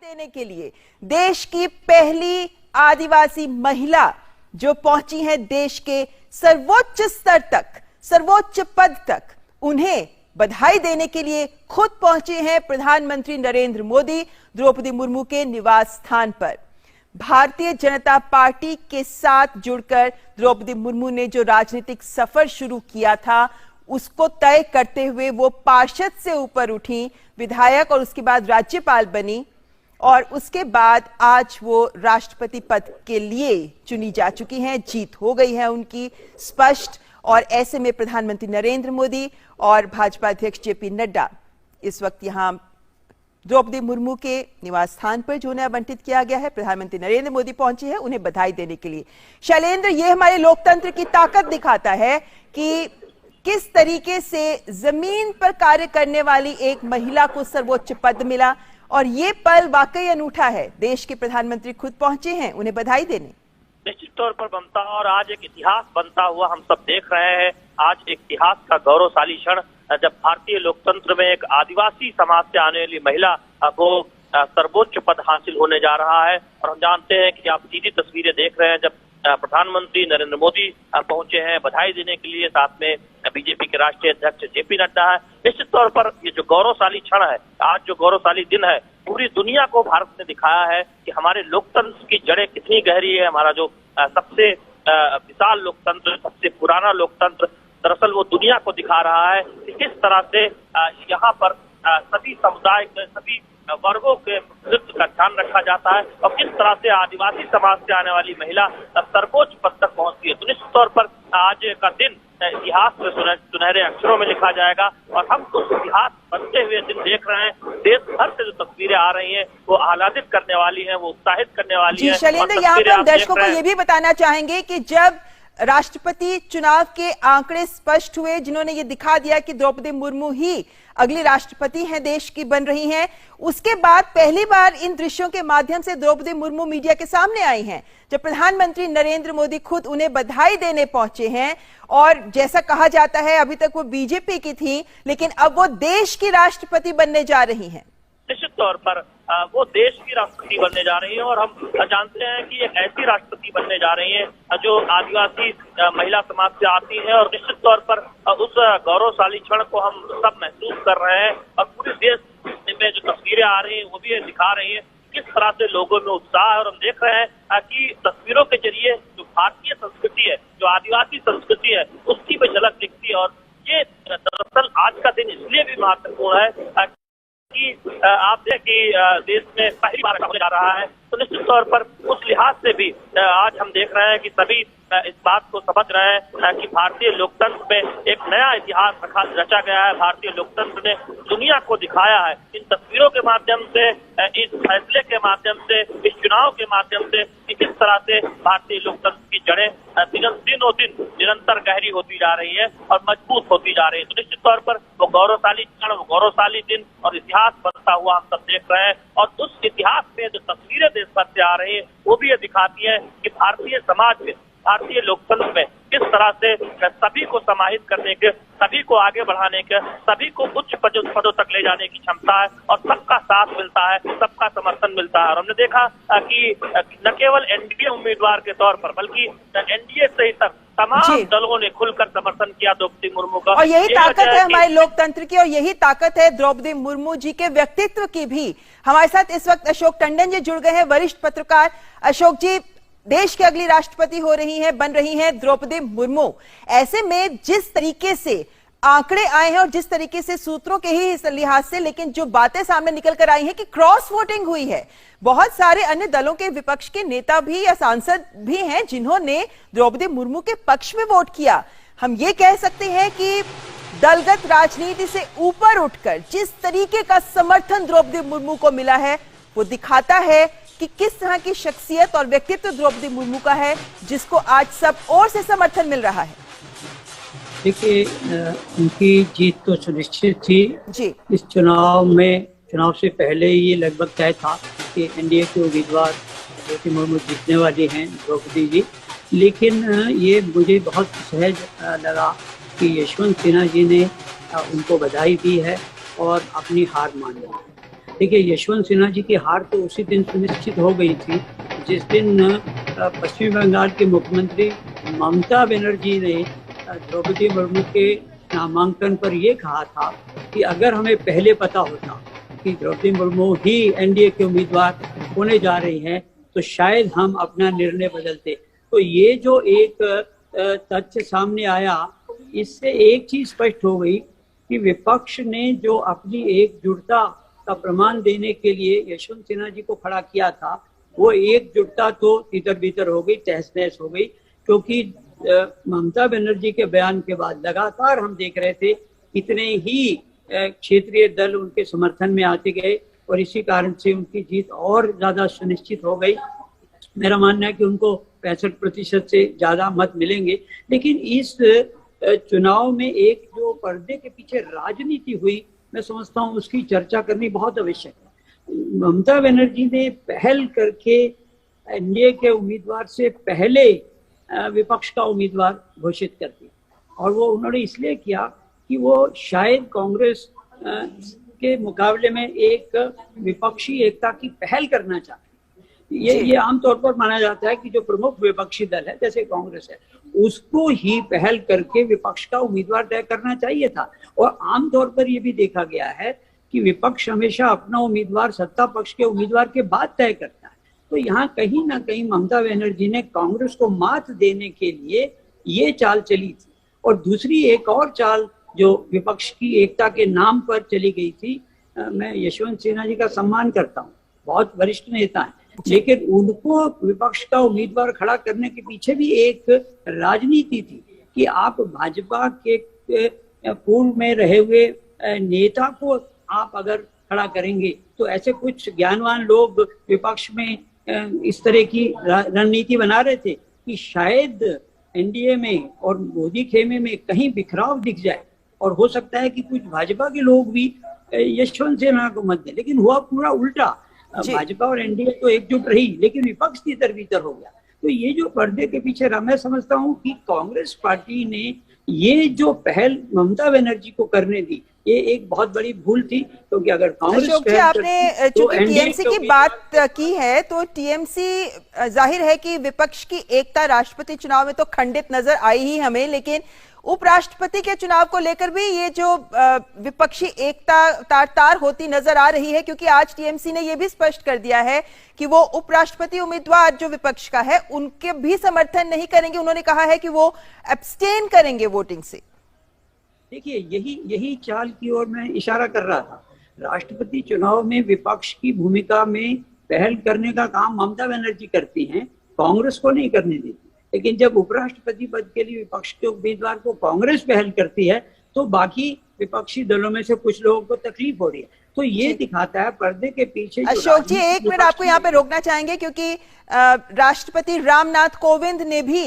देने के लिए देश की पहली आदिवासी महिला जो पहुंची है देश के सर्वोच्च स्तर तक, सर्वोच्च पद तक, उन्हें बधाई देने के लिए खुद पहुंचे हैं प्रधानमंत्री नरेंद्र मोदी द्रौपदी मुर्मू के निवास स्थान पर। भारतीय जनता पार्टी के साथ जुड़कर द्रौपदी मुर्मू ने जो राजनीतिक सफर शुरू किया था उसको तय करते हुए वो पार्षद से ऊपर उठी, विधायक और उसके बाद राज्यपाल बनी और उसके बाद आज वो राष्ट्रपति पद के लिए चुनी जा चुकी हैं। जीत हो गई है उनकी स्पष्ट। और ऐसे में प्रधानमंत्री नरेंद्र मोदी और भाजपा अध्यक्ष जेपी नड्डा इस वक्त यहां द्रौपदी मुर्मू के निवास स्थान पर जो उन्हें आवंटित किया गया है, प्रधानमंत्री नरेंद्र मोदी पहुंचे हैं उन्हें बधाई देने के लिए। शैलेंद्र, ये हमारे लोकतंत्र की ताकत दिखाता है कि किस तरीके से जमीन पर कार्य करने वाली एक महिला को सर्वोच्च पद मिला और ये पल वाकई अनूठा है। देश के प्रधानमंत्री खुद पहुंचे हैं उन्हें बधाई देने। निश्चित तौर पर बनता और आज एक इतिहास बनता हुआ हम सब देख रहे हैं। आज एक इतिहास का गौरवशाली क्षण जब भारतीय लोकतंत्र में एक आदिवासी समाज से आने वाली महिला को सर्वोच्च पद हासिल होने जा रहा है। और हम जानते हैं कि आप सीधी तस्वीरें देख रहे हैं जब प्रधानमंत्री नरेंद्र मोदी पहुंचे हैं बधाई देने के लिए, साथ में बीजेपी के राष्ट्रीय अध्यक्ष जेपी नड्डा है। निश्चित तौर पर ये जो गौरवशाली क्षण है, आज जो गौरवशाली दिन है, पूरी दुनिया को भारत ने दिखाया है कि हमारे लोकतंत्र की जड़ें कितनी गहरी है। हमारा जो सबसे विशाल लोकतंत्र, सबसे पुराना लोकतंत्र, दरअसल वो दुनिया को दिखा रहा है कि किस तरह से यहाँ पर सभी समुदाय के, सभी वर्गों के प्रतिनिधित्व का ध्यान रखा जाता है और किस तरह से आदिवासी समाज से आने वाली महिला सर्वोच्च पद तक पहुंचती है। तो निश्चित तौर पर आज का दिन इतिहास में सुनहरे अक्षरों में लिखा जाएगा और हम उस इतिहास बनते हुए दिन देख रहे हैं। देश भर से जो तस्वीरें आ रही हैं वो आह्लादित करने वाली हैं, वो उत्साहित करने वाली हैं। शैलेंद्र, यहाँ पर हम दर्शकों को ये भी बताना चाहेंगे कि जब राष्ट्रपति चुनाव के आंकड़े स्पष्ट हुए जिन्होंने ये दिखा दिया कि द्रौपदी मुर्मू ही अगली राष्ट्रपति हैं देश की बन रही हैं, उसके बाद पहली बार इन दृश्यों के माध्यम से द्रौपदी मुर्मू मीडिया के सामने आई हैं जब प्रधानमंत्री नरेंद्र मोदी खुद उन्हें बधाई देने पहुंचे हैं। और जैसा कहा जाता है अभी तक वो बीजेपी की थी लेकिन अब वो देश की राष्ट्रपति बनने जा रही हैं। निश्चित तौर पर वो देश की राष्ट्रपति बनने जा रही है और हम जानते हैं कि एक ऐसी राष्ट्रपति बनने जा रही है जो आदिवासी महिला समाज से आती है। और निश्चित तौर पर उस गौरवशाली क्षण को हम सब महसूस कर रहे हैं और पूरे देश में जो तस्वीरें आ रही हैं वो भी दिखा रही है किस तरह से लोगों में उत्साह है। और हम देख रहे हैं कि तस्वीरों के जरिए जो भारतीय संस्कृति है, जो आदिवासी संस्कृति है, उसकी भी झलक दिखती है। और ये दरअसल आज का दिन इसलिए भी महत्वपूर्ण है कि आप देखें कि देश में पहली बार होने जा रहा है। तो निश्चित तौर पर उस लिहाज से भी आज हम देख रहे हैं कि सभी इस बात को समझ रहे हैं कि भारतीय लोकतंत्र में एक नया इतिहास रचा गया है। भारतीय लोकतंत्र ने दुनिया को दिखाया है इन तस्वीरों के माध्यम से, इस फैसले के माध्यम से, इस चुनाव के माध्यम से कि किस तरह से भारतीय लोकतंत्र की जड़ें दिनों दिन निरंतर गहरी होती जा रही है और मजबूत होती जा रही है। तो निश्चित तौर पर वो गौरवशाली क्षण, वो गौरवशाली दिन और इतिहास बनता हुआ हम सब देख रहे हैं। और उस इतिहास में जो तस्वीरें देश भर से आ रही है वो भी ये दिखाती है कि भारतीय समाज में, भारतीय लोकतंत्र में किस तरह से सभी को समाहित करने के, सभी को आगे बढ़ाने के, सभी को उच्च पदों तक ले जाने की क्षमता है और सबका साथ मिलता है, सबका समर्थन मिलता है। और हमने देखा कि न केवल एनडीए उम्मीदवार के तौर पर बल्कि एनडीए से ही तमाम दलों ने खुलकर समर्थन किया द्रौपदी मुर्मू का। और यही ताकत है हमारे लोकतंत्र की और यही ताकत है द्रौपदी मुर्मू जी के व्यक्तित्व की भी। हमारे साथ इस वक्त अशोक टंडन जी जुड़ गए हैं, वरिष्ठ पत्रकार। अशोक जी, देश की अगली राष्ट्रपति हो रही हैं, बन रही हैं द्रौपदी मुर्मू। ऐसे में जिस तरीके से आंकड़े आए हैं और जिस तरीके से सूत्रों के ही लिहाज से, लेकिन जो बातें सामने निकल कर आई हैं कि क्रॉस वोटिंग हुई है, बहुत सारे अन्य दलों के विपक्ष के नेता भी या सांसद भी हैं जिन्होंने द्रौपदी मुर्मू के पक्ष में वोट किया। हम ये कह सकते हैं कि दलगत राजनीति से ऊपर उठकर जिस तरीके का समर्थन द्रौपदी मुर्मू को मिला है वो दिखाता है कि किस तरह की शख्सियत और व्यक्तित्व द्रौपदी मुर्मू का है जिसको आज सब ओर से समर्थन मिल रहा है। देखिए, उनकी जीत तो सुनिश्चित थी जी। इस चुनाव से पहले ये लगभग तय था कि एनडीए के उम्मीदवार द्रौपदी मुर्मू जीतने वाली हैं, द्रौपदी जी। लेकिन ये मुझे बहुत सहज लगा कि यशवंत सिन्हा जी ने उनको बधाई दी है और अपनी हार मान ली। देखिए, यशवंत सिन्हा जी की हार तो उसी दिन सुनिश्चित हो गई थी जिस दिन पश्चिम बंगाल के मुख्यमंत्री ममता बनर्जी ने द्रौपदी मुर्मू के नामांकन पर यह कहा था कि अगर हमें पहले पता होता कि द्रौपदी मुर्मू ही एनडीए के उम्मीदवार होने जा रही हैं तो शायद हम अपना निर्णय बदलते। तो ये जो एक तथ्य सामने आया, इससे एक चीज स्पष्ट हो गई कि विपक्ष ने जो अपनी एकजुटता का प्रमाण देने के लिए यशवंत सिन्हा जी को खड़ा किया था, वो एकजुटता तो तितर बितर हो गई, तहस नहस हो गई। क्योंकि ममता बनर्जी के बयान के बाद लगातार हम देख रहे थे कितने ही क्षेत्रीय दल उनके समर्थन में आते गए और इसी कारण से उनकी जीत और ज्यादा सुनिश्चित हो गई। मेरा मानना है कि उनको 65% से ज्यादा मत मिलेंगे। लेकिन इस चुनाव में एक जो पर्दे के पीछे राजनीति हुई, मैं समझता हूँ उसकी चर्चा करनी बहुत आवश्यक है। ममता बनर्जी ने पहल करके एनडीए के उम्मीदवार से पहले विपक्ष का उम्मीदवार घोषित कर दिया, और वो उन्होंने इसलिए किया कि वो शायद कांग्रेस के मुकाबले में एक विपक्षी एकता की पहल करना चाहते। ये आमतौर पर माना जाता है कि जो प्रमुख विपक्षी दल है जैसे कांग्रेस है, उसको ही पहल करके विपक्ष का उम्मीदवार तय करना चाहिए था। और आमतौर पर यह भी देखा गया है कि विपक्ष हमेशा अपना उम्मीदवार सत्ता पक्ष के उम्मीदवार के बाद तय करता है। तो यहाँ कहीं ना कहीं ममता बनर्जी ने कांग्रेस को मात देने के लिए ये चाल चली थी। और दूसरी एक और चाल जो विपक्ष की एकता के नाम पर चली गई थी, मैं यशवंत सिन्हा जी का सम्मान करता हूँ, बहुत वरिष्ठ नेता हैं, लेकिन उनको विपक्ष का उम्मीदवार खड़ा करने के पीछे भी एक राजनीति थी कि आप भाजपा के पूर्व में रहे हुए नेता को आप अगर खड़ा करेंगे तो ऐसे कुछ ज्ञानवान लोग विपक्ष में इस तरह की रणनीति बना रहे थे कि शायद एनडीए में और मोदी खेमे में कहीं बिखराव दिख जाए और हो सकता है कि कुछ भाजपा के लोग भी यशवंत सिन्हा को मत दें। लेकिन हुआ पूरा उल्टा, भाजपा और एनडीए तो एकजुट रही लेकिन विपक्ष तितर बितर हो गया। तो ये जो पर्दे के पीछे रहा, मैं समझता हूँ कि कांग्रेस पार्टी ने ये जो पहल ममता बनर्जी को करने दी, ये एक बहुत बड़ी भूल थी। क्योंकि अगर कांग्रेस अशोक जी, आपने चूंकि टीएमसी की बात की है तो टीएमसी जाहिर है कि विपक्ष की एकता राष्ट्रपति चुनाव में तो खंडित नजर आई ही हमें, लेकिन उपराष्ट्रपति के चुनाव को लेकर भी ये जो विपक्षी एकता तार-तार होती नजर आ रही है, क्योंकि आज टीएमसी ने यह भी स्पष्ट कर दिया है कि वो उपराष्ट्रपति उम्मीदवार जो विपक्ष का है उनके भी समर्थन नहीं करेंगे। उन्होंने कहा है कि वो एब्सटेन करेंगे वोटिंग से। देखिए, यही चाल की ओर मैं इशारा कर रहा था। राष्ट्रपति चुनाव में विपक्ष की भूमिका में पहल करने का काम ममता बनर्जी करती हैं, कांग्रेस को नहीं करने देती। लेकिन जब उपराष्ट्रपति पद के लिए विपक्ष के उम्मीदवार को कांग्रेस पहल करती है तो बाकी विपक्षी दलों में से कुछ लोगों को तकलीफ हो रही है। तो ये दिखाता है पर्दे के पीछे। अशोक जी, एक मिनट आपको यहाँ पे रोकना चाहेंगे क्योंकि राष्ट्रपति रामनाथ कोविंद ने भी